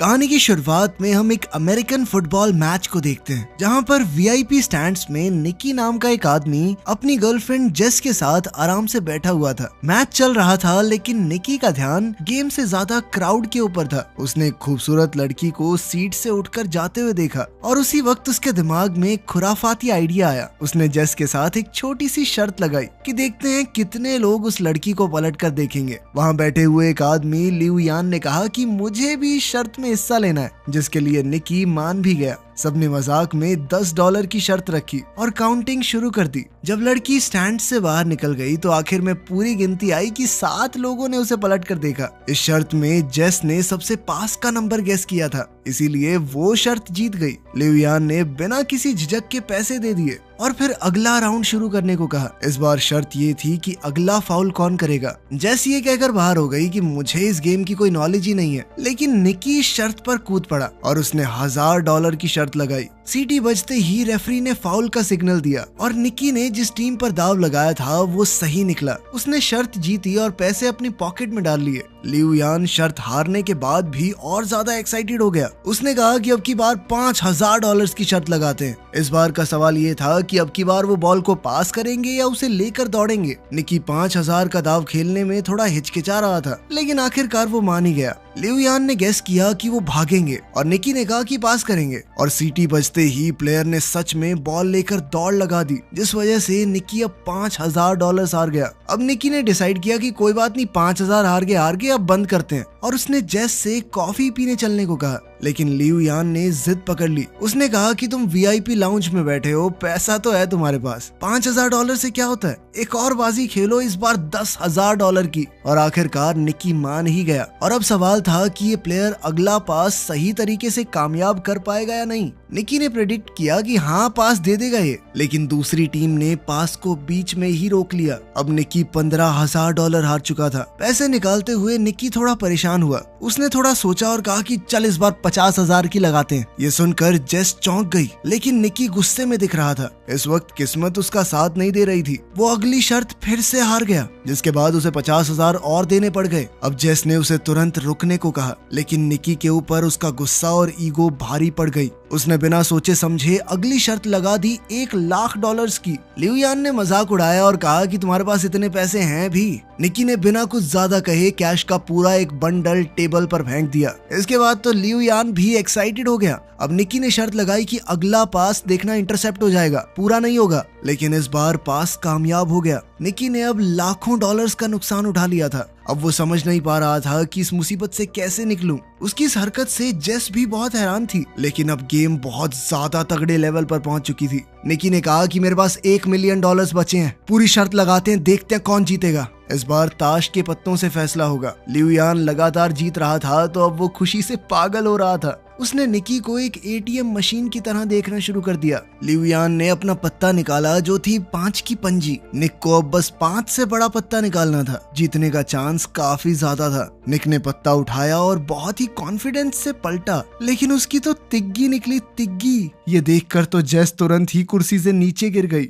कहानी की शुरुआत में हम एक अमेरिकन फुटबॉल मैच को देखते हैं, जहां पर वीआईपी स्टैंड्स में निकी नाम का एक आदमी अपनी गर्लफ्रेंड जेस के साथ आराम से बैठा हुआ था। मैच चल रहा था, लेकिन निकी का ध्यान गेम से ज्यादा क्राउड के ऊपर था। उसने एक खूबसूरत लड़की को सीट से उठकर जाते हुए देखा और उसी वक्त उसके दिमाग में एक खुराफाती आइडिया आया। उसने जेस के साथ एक छोटी सी शर्त लगाई कि देखते हैं कितने लोग उस लड़की को पलट कर देखेंगे। वहाँ बैठे हुए एक आदमी लिऊ यान ने कहा कि मुझे भी शर्त में हिस्सा लेना है, जिसके लिए निकी मान भी गया। सबने मजाक में $10 की शर्त रखी और काउंटिंग शुरू कर दी। जब लड़की स्टैंड से बाहर निकल गई तो आखिर में पूरी गिनती आई कि 7 लोगों ने उसे पलट कर देखा। इस शर्त में जेस ने सबसे पास का नंबर गेस किया था, इसीलिए वो शर्त जीत गई। लिऊ यान ने बिना किसी झिझक के पैसे दे दिए और फिर अगला राउंड शुरू करने को कहा। इस बार शर्त ये थी कि अगला फाउल कौन करेगा। जेस ये कहकर बाहर हो गई कि मुझे इस गेम की कोई नॉलेज ही नहीं है, लेकिन निकी शर्त पर कूद पड़ा और उसने $1000 की शर्त लगाई। सीटी बजते ही रेफरी ने फाउल का सिग्नल दिया और निकी ने जिस टीम पर दाव लगाया था वो सही निकला। उसने शर्त जीती और पैसे अपनी पॉकेट में डाल लिए। लिऊ यान शर्त हारने के बाद भी और ज्यादा एक्साइटेड हो गया। उसने कहा कि अब की बार $5000 की शर्त लगाते हैं। इस बार का सवाल ये था कि अब की बार वो बॉल को पास करेंगे या उसे लेकर दौड़ेंगे। निकी 5000 का दाव खेलने में थोड़ा हिचकिचा रहा था, लेकिन आखिरकार वो मान ही गया। लिऊ यान ने गेस किया कि वो भागेंगे और निकी ने कहा कि पास करेंगे, और सीटी बजते ही प्लेयर ने सच में बॉल लेकर दौड़ लगा दी, जिस वजह से निकी अब $5000 हार गया। अब निकी ने डिसाइड किया कि कोई बात नहीं, 5000 हार गए, अब बंद करते हैं, और उसने जेस से कॉफी पीने चलने को कहा। लेकिन लिऊ यान ने जिद पकड़ ली। उसने कहा कि तुम वीआईपी लाउंज में बैठे हो, पैसा तो है तुम्हारे पास, $5000 से क्या होता है, एक और बाजी खेलो, इस बार $10,000 की। और आखिरकार निकी मान ही गया। और अब सवाल था कि ये प्लेयर अगला पास सही तरीके से कामयाब कर पाएगा या नहीं। निकी ने प्रेडिक्ट किया कि हाँ, पास दे देगा ये, लेकिन दूसरी टीम ने पास को बीच में ही रोक लिया। अब निकी $15,000 हार चुका था। पैसे निकालते हुए निकी थोड़ा परेशान हुआ। उसने थोड़ा सोचा और कहा कि चल इस बार 50,000 की लगाते हैं। ये सुनकर जेस चौंक गई, लेकिन निकी गुस्से में दिख रहा था। इस वक्त किस्मत उसका साथ नहीं दे रही थी। वो अगली शर्त फिर से हार गया, जिसके बाद उसे 50,000 और देने पड़ गए। अब जेस ने उसे तुरंत रुकने को कहा, लेकिन निकी के ऊपर उसका गुस्सा और ईगो भारी पड़ गई। उसने बिना सोचे समझे अगली शर्त लगा दी $1,00,000 की। लिऊ यान ने मजाक उड़ाया और कहा कि तुम्हारे पास इतने पैसे हैं भी। निकी ने बिना कुछ ज्यादा कहे कैश का पूरा एक बंडल टेबल पर फेंक दिया। इसके बाद तो लिऊ यान भी एक्साइटेड हो गया। अब निकी ने शर्त लगाई कि अगला पास देखना इंटरसेप्ट हो जाएगा, पूरा नहीं होगा, लेकिन इस बार पास कामयाब हो गया। निकी ने अब लाखों डॉलर्स का नुकसान उठा लिया था। अब वो समझ नहीं पा रहा था कि इस मुसीबत से कैसे निकलूं। उसकी इस हरकत से जेस भी बहुत हैरान थी, लेकिन अब गेम बहुत ज्यादा तगड़े लेवल पर पहुंच चुकी थी। निकी ने कहा कि मेरे पास $1 मिलियन बचे हैं, पूरी शर्त लगाते हैं, देखते हैं कौन जीतेगा। इस बार ताश के पत्तों से फैसला होगा। लिऊ यान लगातार जीत रहा था, तो अब वो खुशी से पागल हो रहा था। उसने निकी को एक एटीएम मशीन की तरह देखना शुरू कर दिया। लिऊ यान ने अपना पत्ता निकाला, जो थी 5 की पंजी। निक को अब बस 5 से बड़ा पत्ता निकालना था। जीतने का चांस काफी ज्यादा था। निक ने पत्ता उठाया और बहुत ही कॉन्फिडेंस से पलटा, लेकिन उसकी तो तिग्गी निकली, तिग्गी। ये देखकर तो जेस तुरंत ही कुर्सी से नीचे गिर गई।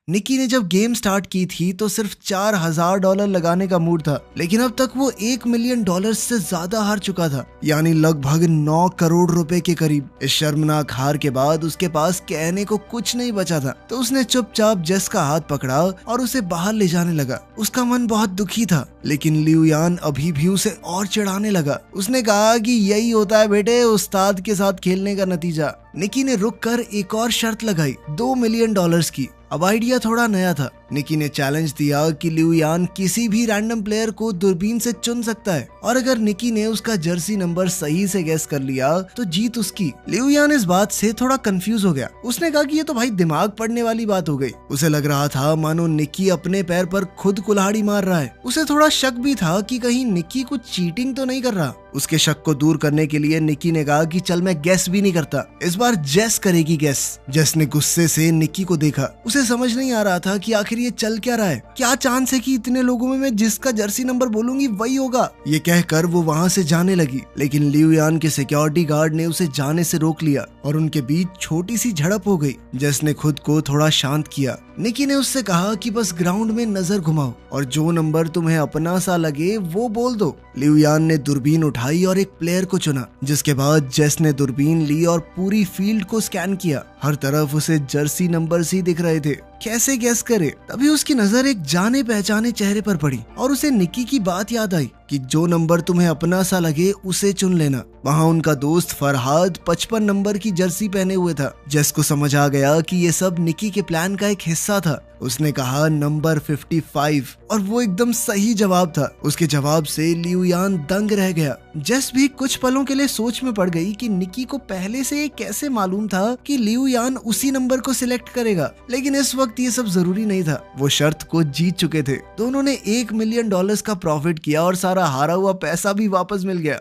निकी ने जब गेम स्टार्ट की थी तो सिर्फ $4000 लगाने का मूड था, लेकिन अब तक वो $1 मिलियन से ज्यादा हार चुका था, यानी लगभग 9 करोड़ रुपए के करीब। इस शर्मनाक हार के बाद उसके पास कहने को कुछ नहीं बचा था, तो उसने चुपचाप जेस का हाथ पकड़ा और उसे बाहर ले जाने लगा। उसका मन बहुत दुखी था, लेकिन लिऊ यान अभी भी उसे और चिढ़ाने लगा। उसने कहा कि यही होता है बेटे, उस्ताद के साथ खेलने का नतीजा। निकी ने रुककर एक और शर्त लगाई, $2 मिलियन की। अब आइडिया थोड़ा नया था। निकी ने चैलेंज दिया कि लिऊ यान किसी भी रैंडम प्लेयर को दूरबीन से चुन सकता है, और अगर निकी ने उसका जर्सी नंबर सही से गेस कर लिया तो जीत उसकी। लिऊ यान इस बात से थोड़ा कंफ्यूज हो गया। उसने कहा कि ये तो भाई दिमाग पढ़ने वाली बात हो गई। उसे लग रहा था मानो निकी अपने पैर पर खुद कुल्हाड़ी मार रहा है। उसे थोड़ा शक भी था कि कहीं निकी कुछ चीटिंग तो नहीं कर रहा। उसके शक को दूर करने के लिए निकी ने कहा कि चल मैं गेस भी नहीं करता, इस बार जेस करेगी गेस। जेस ने गुस्से से निकी को देखा। उसे समझ नहीं आ रहा था कि आखिर ये चल क्या रहा है। क्या चांस है कि इतने लोगों में मैं जिसका जर्सी नंबर बोलूंगी वही होगा। ये कहकर वो वहाँ से जाने लगी, लेकिन लिऊ यान के सिक्योरिटी गार्ड ने उसे जाने से रोक लिया और उनके बीच छोटी सी झड़प हो गई। जेस ने खुद को थोड़ा शांत किया। निकी ने उससे कहा कि बस ग्राउंड में नजर घुमाओ और जो नंबर तुम्हें अपना सा लगे वो बोल दो। लिऊ यान ने दूरबीन उठाई और एक प्लेयर को चुना, जिसके बाद जेस ने दूरबीन ली और पूरी फील्ड को स्कैन किया। हर तरफ उसे जर्सी नंबर ही दिख रहे थे। कैसे गैस करे? तभी उसकी नजर एक जाने पहचाने चेहरे पर पड़ी और उसे निकी की बात याद आई कि जो नंबर तुम्हें अपना सा लगे उसे चुन लेना। वहाँ उनका दोस्त फरहाद 55 नंबर की जर्सी पहने हुए था। जेस को समझ आ गया कि ये सब निकी के प्लान का एक हिस्सा था। उसने कहा नंबर 55 और वो एकदम सही जवाब था। उसके जवाब से लिऊ यान दंग रह गया। जेस भी कुछ पलों के लिए सोच में पड़ गई कि निकी को पहले से ये कैसे मालूम था कि लिऊ यान उसी नंबर को सिलेक्ट करेगा, लेकिन इस वक्त ये सब जरूरी नहीं था। वो शर्त को जीत चुके थे। दोनों ने $1 मिलियन का प्रॉफिट किया और सारा हारा हुआ पैसा भी वापस मिल गया।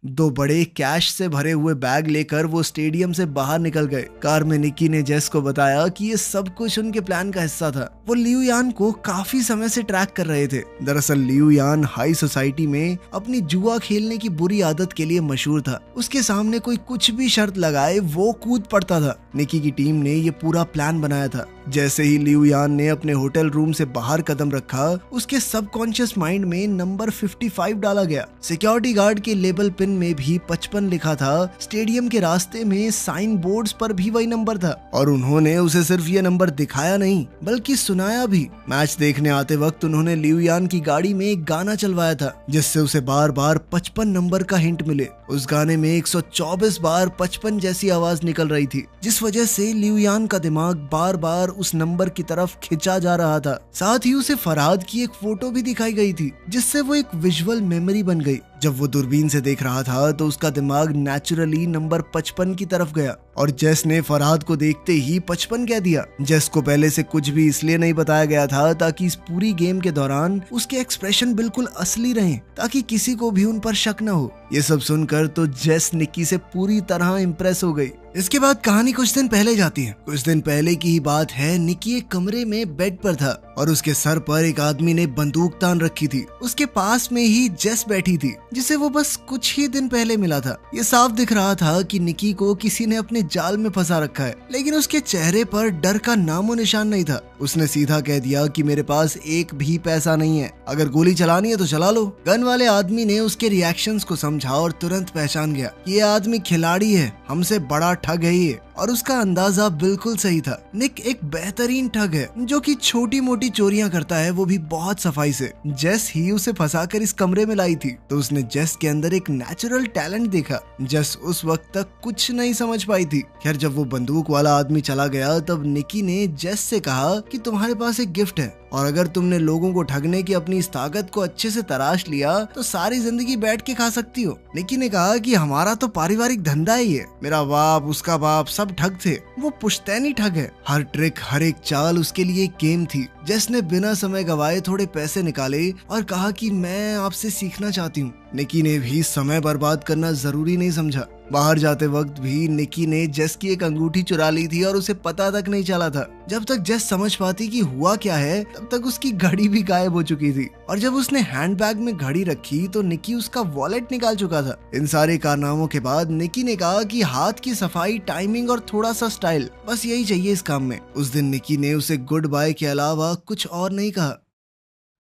2 बड़े कैश से भरे हुए बैग लेकर वो स्टेडियम से बाहर निकल गए। कार में निकी ने जेस को बताया कि ये सब कुछ उनके प्लान का हिस्सा था। वो लिऊ यान को काफी समय से ट्रैक कर रहे थे। दरअसल लिऊ यान हाई सोसाइटी में अपनी जुआ खेलने की बुरी आदत के लिए मशहूर था। उसके सामने कोई कुछ भी शर्त लगाए वो कूद पड़ता था। निकी की टीम ने ये पूरा प्लान बनाया था। जैसे ही लिऊ यान ने अपने होटल रूम से बाहर कदम रखा, उसके सबकॉन्शियस माइंड में नंबर 55 डाला गया। सिक्योरिटी गार्ड के लेबल पिन में भी 55 लिखा था। स्टेडियम के रास्ते में साइन बोर्ड्स पर भी वही नंबर था और उन्होंने उसे सिर्फ ये नंबर दिखाया नहीं बल्कि सुनाया भी। मैच देखने आते वक्त उन्होंने लिऊ यान की गाड़ी में एक गाना चलवाया था, जिससे उसे बार बार 55 नंबर का हिंट मिले। उस गाने में 124 बार 55 जैसी आवाज निकल रही थी, जिस वजह से लिऊ यान का दिमाग बार बार उस नंबर की तरफ खिंचा जा रहा था। साथ ही उसे फरहाद की एक फोटो भी दिखाई गई थी, जिससे वो एक विजुअल मेमोरी बन गई। जब वो दूरबीन से देख रहा था तो उसका दिमाग नेचुरली नंबर 55 की तरफ गया और जेस ने फरहाद को देखते ही 55 कह दिया। जेस को पहले से कुछ भी इसलिए नहीं बताया गया था ताकि इस पूरी गेम के दौरान उसके एक्सप्रेशन बिल्कुल असली रहें, ताकि किसी को भी उन पर शक न हो। ये सब सुनकर तो जेस निकी से पूरी तरह इम्प्रेस हो गई। इसके बाद कहानी कुछ दिन पहले जाती है। कुछ दिन पहले की ही बात है। निकी एक कमरे में बेड पर था और उसके सर पर एक आदमी ने बंदूक तान रखी थी। उसके पास में ही जेस बैठी थी, जिसे वो बस कुछ ही दिन पहले मिला था। ये साफ दिख रहा था कि निकी को किसी ने अपने जाल में फंसा रखा है, लेकिन उसके चेहरे पर डर का नामो निशान नहीं था। उसने सीधा कह दिया कि मेरे पास एक भी पैसा नहीं है, अगर गोली चलानी है तो चला लो। गन वाले आदमी ने उसके रिएक्शंस को समझा और तुरंत पहचान गया कि ये आदमी खिलाड़ी है, हमसे बड़ा ठग है ये। और उसका अंदाजा बिल्कुल सही था। निक एक बेहतरीन ठग है जो कि छोटी मोटी चोरियां करता है, वो भी बहुत सफाई से। जेस ही उसे फंसाकर इस कमरे में लाई थी, तो उसने जेस के अंदर एक नेचुरल टैलेंट देखा। जेस उस वक्त तक कुछ नहीं समझ पाई थी। खैर, जब वो बंदूक वाला आदमी चला गया तब निकी ने जेस से कहा कि तुम्हारे पास एक गिफ्ट है और अगर तुमने लोगों को ठगने की अपनी इस ताकत को अच्छे से तराश लिया तो सारी जिंदगी बैठ के खा सकती हो। निकी ने कहा कि हमारा तो पारिवारिक धंधा ही है, मेरा बाप, उसका बाप सब ठग थे, वो पुश्तैनी ठग है। हर ट्रिक, हर एक चाल उसके लिए एक गेम थी। जेस ने बिना समय गवाए थोड़े पैसे निकाले और कहा कि मैं आपसे सीखना चाहती हूँ। निकी ने भी समय बर्बाद करना जरूरी नहीं समझा। बाहर जाते वक्त भी निकी ने जेस की एक अंगूठी चुरा ली थी और उसे पता तक नहीं चला था। जब तक जेस समझ पाती कि हुआ क्या है तब तक उसकी घड़ी भी गायब हो चुकी थी और जब उसने हैंडबैग में घड़ी रखी तो निकी उसका वॉलेट निकाल चुका था। इन सारे कारनामों के बाद निकी ने कहा कि हाथ की सफाई, टाइमिंग और थोड़ा सा स्टाइल, बस यही चाहिए इस काम में। उस दिन निकी ने उसे गुड बाय के अलावा कुछ और नहीं कहा।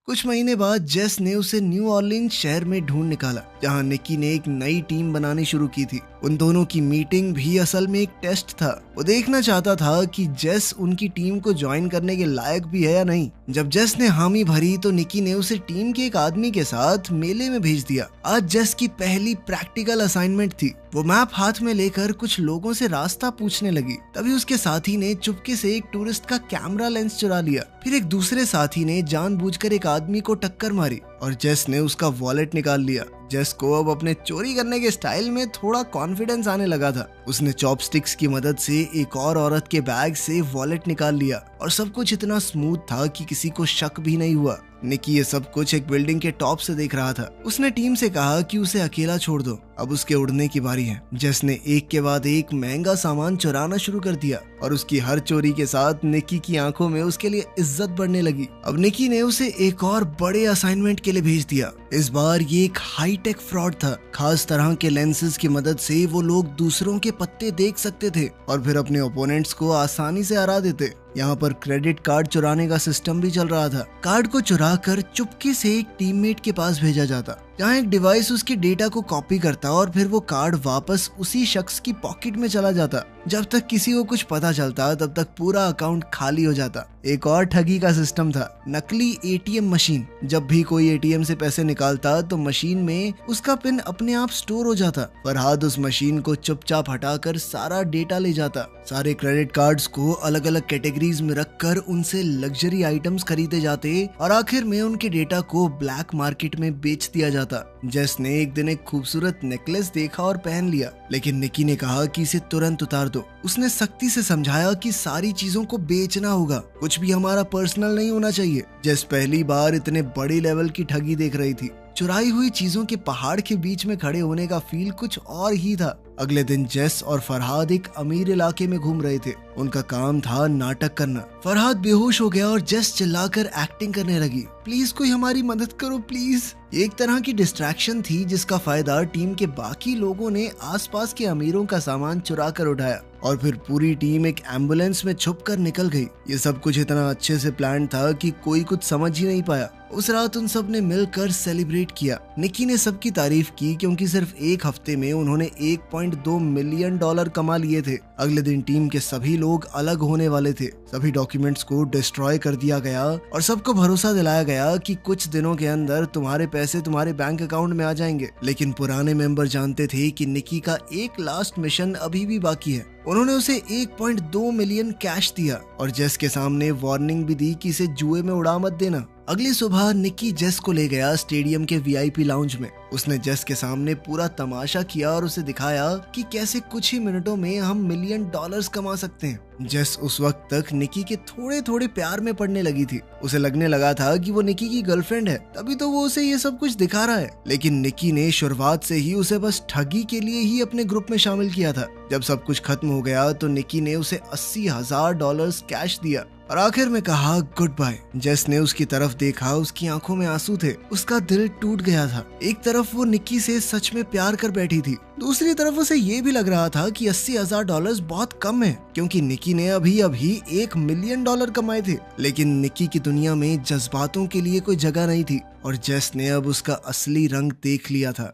कुछ महीने बाद जेस ने उसे न्यू ऑर्लिन्स शहर में ढूंढ निकाला, जहां निकी ने एक नई टीम बनानी शुरू की थी। उन दोनों की मीटिंग भी असल में एक टेस्ट था। वो देखना चाहता था कि जेस उनकी टीम को ज्वाइन करने के लायक भी है या नहीं। जब जेस ने हामी भरी तो निकी ने उसे टीम के एक आदमी के साथ मेले में भेज दिया। आज जेस की पहली प्रैक्टिकल असाइनमेंट थी। वो मैप हाथ में लेकर कुछ लोगों से रास्ता पूछने लगी। तभी उसके साथी ने चुपके से एक टूरिस्ट का कैमरा लेंस चुरा लिया। फिर एक दूसरे साथी ने जानबूझकर एक आदमी को टक्कर मारी और जेस ने उसका वॉलेट निकाल लिया। जेस को अब अपने चोरी करने के स्टाइल में थोड़ा कॉन्फिडेंस आने लगा था। उसने चॉपस्टिक्स की मदद से एक और औरत के बैग से वॉलेट निकाल लिया और सब कुछ इतना स्मूथ था कि किसी को शक भी नहीं हुआ। निकी ये सब कुछ एक बिल्डिंग के टॉप से देख रहा था। उसने टीम से कहा कि उसे अकेला छोड़ दो, अब उसके उड़ने की बारी है। जेस ने एक के बाद एक महंगा सामान चुराना शुरू कर दिया और उसकी हर चोरी के साथ निकी की आंखों में उसके लिए इज्जत बढ़ने लगी। अब निकी ने उसे एक और बड़े असाइनमेंट के लिए भेज दिया। इस बार ये एक हाईटेक फ्रॉड था। खास तरह के लेंसेज की मदद से वो लोग दूसरों के पत्ते देख सकते थे और फिर अपने ओपोनेंट्स को आसानी से हरा देते। यहाँ पर क्रेडिट कार्ड चुराने का सिस्टम भी चल रहा था। कार्ड को चुरा कर चुपके से एक टीममेट के पास भेजा जाता, जहाँ एक डिवाइस उसके डेटा को कॉपी करता और फिर वो कार्ड वापस उसी शख्स की पॉकेट में चला जाता। जब तक किसी को कुछ पता चलता तब तक पूरा अकाउंट खाली हो जाता। एक और ठगी का सिस्टम था, नकली एटीएम मशीन। जब भी कोई एटीएम से पैसे निकालता तो मशीन में उसका पिन अपने आप स्टोर हो जाता। फरहाद उस मशीन को चुपचाप हटाकर सारा डेटा ले जाता। सारे क्रेडिट कार्ड्स को अलग अलग कैटेगरीज में रखकर उनसे लग्जरी आइटम्स खरीदे जाते और आखिर में उनके डेटा को ब्लैक मार्केट में बेच दिया जाता। जेस ने एक दिन एक खूबसूरत नेकलेस देखा और पहन लिया, लेकिन निकी ने कहा कि इसे तुरंत उतार दो। उसने सख्ती से समझाया कि सारी चीजों को बेचना होगा, कुछ भी हमारा पर्सनल नहीं होना चाहिए। जेस पहली बार इतने बड़े लेवल की ठगी देख रही थी। चुराई हुई चीजों के पहाड़ के बीच में खड़े होने का फील कुछ और ही था। अगले दिन जेस और फरहाद एक अमीर इलाके में घूम रहे थे। उनका काम था नाटक करना। फरहाद बेहोश हो गया और जेस चिल्लाकर एक्टिंग करने लगी, प्लीज कोई हमारी मदद करो प्लीज। ये एक तरह की डिस्ट्रैक्शन थी जिसका फायदा टीम के बाकी लोगों ने आसपास के अमीरों का सामान चुरा कर उठाया और फिर पूरी टीम एक एम्बुलेंस में छुपकर निकल गई। ये सब कुछ इतना अच्छे से प्लान था कि कोई कुछ समझ ही नहीं पाया। उस रात उन सब ने मिलकर सेलिब्रेट किया। निकी ने सबकी तारीफ की क्योंकि सिर्फ एक हफ्ते में उन्होंने $1.2 मिलियन कमा लिए थे। अगले दिन टीम के सभी लोग अलग होने वाले थे। सभी डॉक्यूमेंट्स को डिस्ट्रॉय कर दिया गया और सबको भरोसा दिलाया गया कि कुछ दिनों के अंदर तुम्हारे पैसे तुम्हारे बैंक अकाउंट में आ जाएंगे। लेकिन पुराने मेंबर जानते थे कि निकी का एक लास्ट मिशन अभी भी बाकी है। उन्होंने उसे 1.2 मिलियन कैश दिया और जेस के सामने वार्निंग भी दी कि इसे जुए में उड़ा मत देना। अगली सुबह निकी जेस को ले गया स्टेडियम के वीआईपी लाउंज में। उसने जेस के सामने पूरा तमाशा किया और उसे दिखाया कि कैसे कुछ ही मिनटों में हम $1 मिलियन कमा सकते हैं। जेस उस वक्त तक निकी के थोड़े थोड़े प्यार में पड़ने लगी थी। उसे लगने लगा था कि वो निकी की गर्लफ्रेंड है, तभी तो वो उसे ये सब कुछ दिखा रहा है। लेकिन निकी ने शुरुआत से ही उसे बस ठगी के लिए ही अपने ग्रुप में शामिल किया था। जब सब कुछ खत्म हो गया तो निकी ने उसे $80,000 कैश दिया और आखिर में कहा गुड बाय। जेस ने उसकी तरफ देखा, उसकी आंखों में आंसू थे, उसका दिल टूट गया था। एक तरफ वो निकी से सच में प्यार कर बैठी थी, दूसरी तरफ उसे ये भी लग रहा था कि $80,000 बहुत कम है क्योंकि निकी ने अभी $1 मिलियन कमाए थे। लेकिन निकी की दुनिया में जज्बातों के लिए कोई जगह नहीं थी और जेस ने अब उसका असली रंग देख लिया था।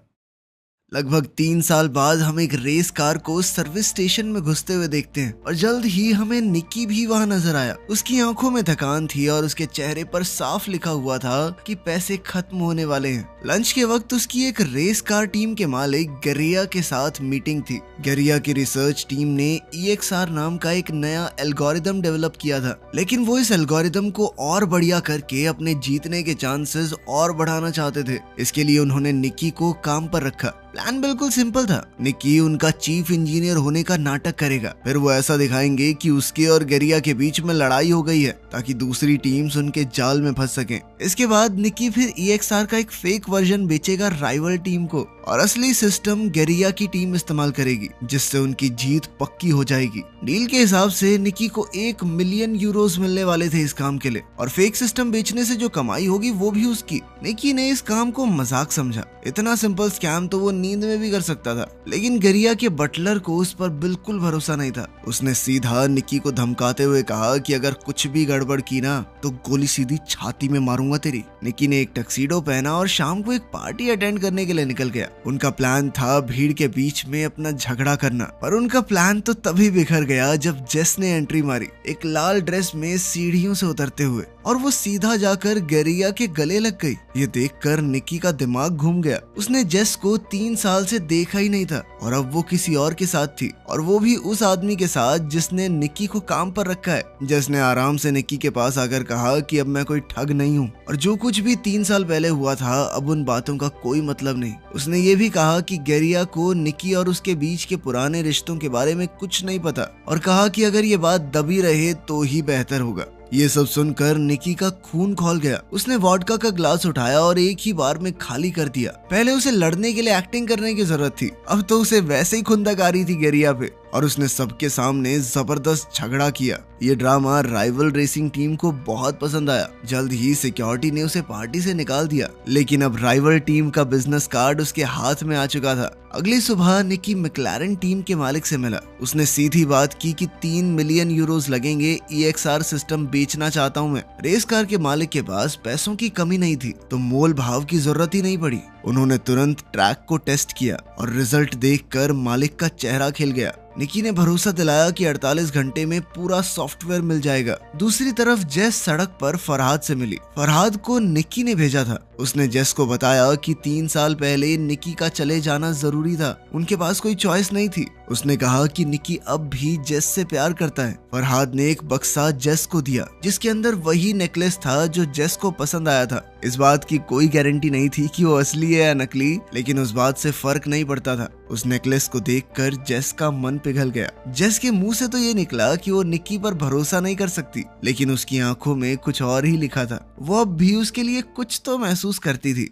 लगभग 3 साल बाद हम एक रेस कार को सर्विस स्टेशन में घुसते हुए देखते हैं और जल्द ही हमें निकी भी वहां नजर आया। उसकी आंखों में थकान थी और उसके चेहरे पर साफ लिखा हुआ था कि पैसे खत्म होने वाले हैं। लंच के वक्त उसकी एक रेस कार टीम के मालिक गरिया के साथ मीटिंग थी। गरिया की रिसर्च टीम ने EXR नाम का एक नया एल्गोरिदम डेवलप किया था, लेकिन वो इस एल्गोरिदम को और बढ़िया करके अपने जीतने के चांसेस और बढ़ाना चाहते थे। इसके लिए उन्होंने निकी को काम पर रखा। प्लान बिल्कुल सिंपल था। निकी उनका चीफ इंजीनियर होने का नाटक करेगा, फिर वो ऐसा दिखाएंगे कि उसके और गरिया के बीच में लड़ाई हो गई है ताकि दूसरी टीम्स उनके जाल में फंस सकें। इसके बाद निकी फिर EXR का एक फेक वर्जन बेचेगा राइवल टीम को और असली सिस्टम गरिया की टीम इस्तेमाल करेगी, जिससे उनकी जीत पक्की हो जाएगी। डील के हिसाब से निकी को €1 मिलियन मिलने वाले थे इस काम के लिए और फेक सिस्टम बेचने से जो कमाई होगी वो भी उसकी। निकी ने इस काम को मजाक समझा। इतना सिंपल स्कैम तो वो नींद में भी कर सकता था, लेकिन गरिया के बटलर को उस पर बिल्कुल भरोसा नहीं था। उसने सीधा निकी को धमकाते हुए कहा कि अगर कुछ भी गड़बड़ की ना तो गोली सीधी छाती में मारूंगा तेरी। निकी ने एक टक्सीडो पहना और शाम को एक पार्टी अटेंड करने के लिए निकल गया। उनका प्लान था भीड़ के बीच में अपना झगड़ा करना, पर उनका प्लान तो तभी बिखर गया जब जेस ने एंट्री मारी, एक लाल ड्रेस में सीढ़ियों से उतरते हुए, और वो सीधा जाकर गरिया के गले लग गई। ये देखकर निकी का दिमाग घूम गया। उसने जेस को 3 साल से देखा ही नहीं था और अब वो किसी और के साथ थी, और वो भी उस आदमी के साथ जिसने निकी को काम पर रखा है। जेस ने आराम से निकी के पास आकर कहा कि अब मैं कोई ठग नहीं हूँ और जो कुछ भी 3 साल पहले हुआ था अब उन बातों का कोई मतलब नहीं। उसने ये भी कहा कि गरिया को निकी और उसके बीच के पुराने रिश्तों के बारे में कुछ नहीं पता और कहा कि अगर ये बात दबी रहे तो ही बेहतर होगा। ये सब सुनकर निकी का खून खौल गया। उसने वोडका का ग्लास उठाया और एक ही बार में खाली कर दिया। पहले उसे लड़ने के लिए एक्टिंग करने की जरूरत थी, अब तो उसे वैसे ही खुंदक आ रही थी गरिया पे। और उसने सबके सामने जबरदस्त झगड़ा किया। ये ड्रामा राइवल रेसिंग टीम को बहुत पसंद आया। जल्द ही सिक्योरिटी ने उसे पार्टी से निकाल दिया, लेकिन अब राइवल टीम का बिजनेस कार्ड उसके हाथ में आ चुका था। अगली सुबह निकी मैक्लारेन टीम के मालिक से मिला। उसने सीधी बात की कि 3 मिलियन यूरोज लगेंगे, EXR सिस्टम बेचना चाहता हूँ मैं। रेस कार के मालिक के पास पैसों की कमी नहीं थी, तो मोल भाव की जरूरत ही नहीं पड़ी। उन्होंने तुरंत ट्रैक को टेस्ट किया और रिजल्ट देखकर मालिक का चेहरा खिल गया। निकी ने भरोसा दिलाया कि 48 घंटे में पूरा सॉफ्टवेयर मिल जाएगा। दूसरी तरफ जेस सड़क पर फरहाद से मिली। फरहाद को निकी ने भेजा था। उसने जेस को बताया कि 3 साल पहले निकी का चले जाना जरूरी था, उनके पास कोई चॉइस नहीं थी। उसने कहा कि निकी अब भी जेस से प्यार करता है। फरहाद ने एक बक्सा जेस को दिया, जिसके अंदर वही नेकलेस था जो जेस को पसंद आया था। इस बात की कोई गारंटी नहीं थी कि वो असली है या नकली, लेकिन उस बात से फर्क नहीं पड़ता था। उस नेकलेस को देखकर जेस का मन पिघल गया। जेस के मुंह से तो ये निकला कि वो निकी पर भरोसा नहीं कर सकती, लेकिन उसकी आंखों में कुछ और ही लिखा था। वो अब भी उसके लिए कुछ तो महसूस करती थी।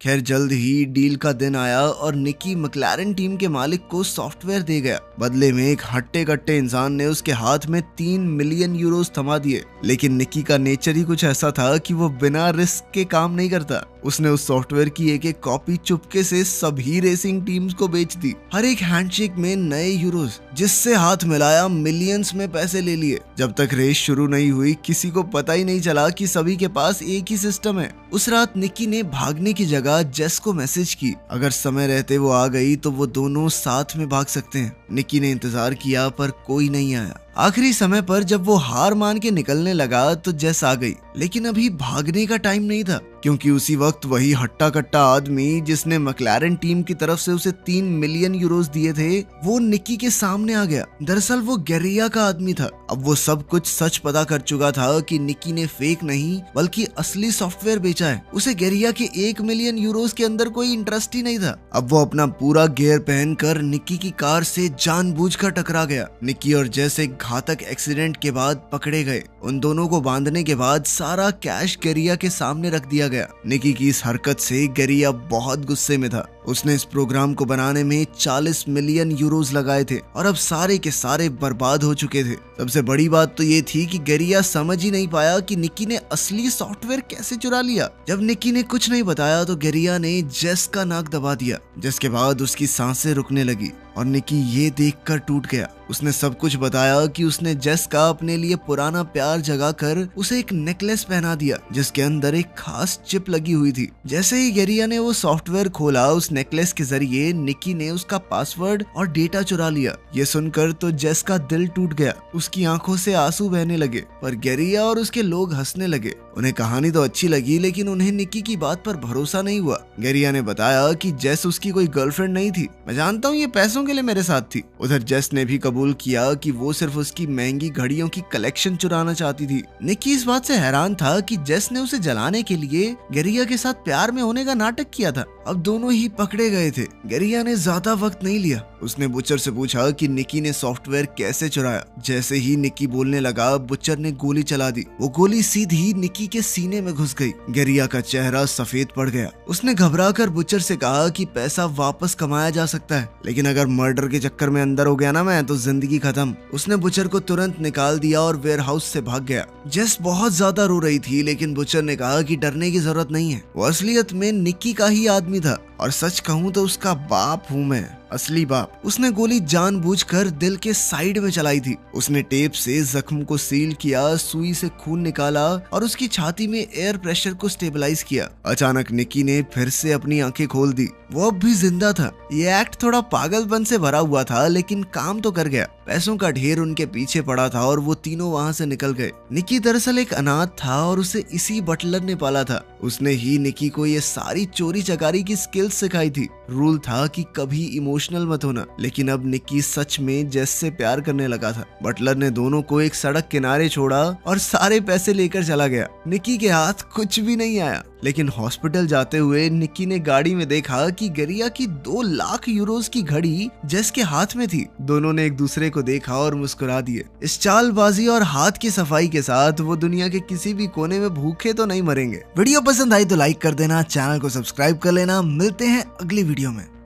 खैर, जल्द ही डील का दिन आया और निकी मैक्लारेन टीम के मालिक को सॉफ्टवेयर दे गया। बदले में एक हट्टे कट्टे इंसान ने उसके हाथ में 3 मिलियन यूरोज थमा दिए। लेकिन निकी का नेचर ही कुछ ऐसा था कि वो बिना रिस्क के काम नहीं करता। उसने उस सॉफ्टवेयर की एक एक कॉपी चुपके से सभी रेसिंग टीम्स को बेच दी। हर एक हैंडशेक में नए यूरोज, जिससे हाथ मिलाया मिलियंस में पैसे ले लिए। जब तक रेस शुरू नहीं हुई, किसी को पता ही नहीं चला कि सभी के पास एक ही सिस्टम है। उस रात निकी ने भागने की जगह जेस को मैसेज की। अगर समय रहते वो आ गई तो वो दोनों साथ में भाग सकते हैं। निकी ने इंतजार किया पर कोई नहीं आया। आखिरी समय पर जब वो हार मान के निकलने लगा तो जेस आ गई, लेकिन अभी भागने का टाइम नहीं था, क्योंकि उसी वक्त वही हट्टा कट्टा आदमी जिसने मैक्लारेन टीम की तरफ से उसे 3 मिलियन यूरोज दिए थे, वो निकी के सामने आ गया। दरअसल वो गेरिया का आदमी था। अब वो सब कुछ सच पता कर चुका था कि निकी ने फेक नहीं बल्कि असली सॉफ्टवेयर बेचा है। उसे गेरिया के 1 मिलियन यूरोज के अंदर कोई इंटरेस्ट ही नहीं था। अब वो अपना पूरा गियर पहनकर निकी की कार से जानबूझकर टकरा गया। निकी और जेस एक घातक एक्सीडेंट के बाद पकड़े गए। उन दोनों को बांधने के बाद सारा कैश गेरिया के सामने रख दिया गया। निकी की इस हरकत से गेरिया बहुत गुस्से में था। उसने इस प्रोग्राम को बनाने में 40 मिलियन यूरोज लगाए थे और अब सारे के सारे बर्बाद हो चुके थे। सबसे बड़ी बात तो ये थी कि गेरिया समझ ही नहीं पाया कि निकी ने असली सॉफ्टवेयर कैसे चुरा लिया। जब निकी ने कुछ नहीं बताया तो गेरिया ने जेस का नाक दबा दिया, जिसके बाद उसकी सांसें रुकने लगी और निकी ये देखकर टूट गया। उसने सब कुछ बताया कि उसने जेस का अपने लिए पुराना प्यार जगाकर उसे एक नेकलेस पहना दिया, जिसके अंदर एक खास चिप लगी हुई थी। जैसे ही गेरिया ने वो सॉफ्टवेयर खोला, उस नेकलेस के जरिए निकी ने उसका पासवर्ड और डेटा चुरा लिया। ये सुनकर तो जेस का दिल टूट गया। उसकी आंखों से आंसू बहने लगे, पर गेरिया और उसके लोग हंसने लगे। उन्हें कहानी तो अच्छी लगी, लेकिन उन्हें निकी की बात पर भरोसा नहीं हुआ। गेरिया ने बताया कि जेस उसकी कोई गर्लफ्रेंड नहीं थी। मैं जानता हूँ ये पैसों के लिए मेरे साथ थी। उधर जेस ने भी कबूल किया कि वो सिर्फ उसकी महंगी घड़ियों की कलेक्शन चुराना चाहती थी। निकी इस बात से हैरान था कि जेस ने उसे जलाने के लिए गेरिया के साथ प्यार में होने का नाटक किया था। अब दोनों ही पकड़े गए थे। गेरिया ने ज्यादा वक्त नहीं लिया। उसने बुचर से पूछा कि निकी ने सॉफ्टवेयर कैसे चुराया। जैसे ही निकी बोलने लगा, बुचर ने गोली चला दी। वो गोली सीधी निकी के सीने में घुस गई। गेरिया का चेहरा सफेद पड़ गया। उसने घबराकर बुचर से कहा कि पैसा वापस कमाया जा सकता है, लेकिन अगर मर्डर के चक्कर में अंदर हो गया ना मैं, तो जिंदगी खत्म। उसने बुचर को तुरंत निकाल दिया और वेयरहाउस से भाग गया। जेस बहुत ज्यादा रो रही थी, लेकिन बुचर ने कहा कि डरने की जरूरत नहीं है। वो असलियत में निकी का ही आदमी था, और सच कहूँ तो उसका बाप हूँ मैं, असली बाप। उसने गोली जानबूझकर दिल के साइड में चलाई थी। उसने टेप से जख्म को सील किया, सुई से खून निकाला और उसकी छाती में एयर प्रेशर को स्टेबलाइज किया। अचानक निकी ने फिर से अपनी आंखें खोल दी। वो अब भी जिंदा था। ये एक्ट थोड़ा पागलपन से भरा हुआ था, लेकिन काम तो कर गया। पैसों का ढेर उनके पीछे पड़ा था और वो तीनों वहां से निकल गए। निकी दरअसल एक अनाथ था और उसे इसी बटलर ने पाला था। उसने ही निकी को ये सारी चोरी चकारी की स्किल्स सिखाई थी। रूल था कि कभी इमोशनल मत होना, लेकिन अब निकी सच में जेस से प्यार करने लगा था। बटलर ने दोनों को एक सड़क किनारे छोड़ा और सारे पैसे लेकर चला गया। निकी के हाथ कुछ भी नहीं आया, लेकिन हॉस्पिटल जाते हुए निकी ने गाड़ी में देखा कि गेरिया की 2 लाख यूरोज की घड़ी जेस के हाथ में थी। दोनों ने एक दूसरे को देखा और मुस्कुरा दिए। इस चालबाजी और हाथ की सफाई के साथ वो दुनिया के किसी भी कोने में भूखे तो नहीं मरेंगे। वीडियो पसंद आई तो लाइक कर देना, चैनल को सब्सक्राइब कर लेना। मिलते हैं अगली वीडियो में।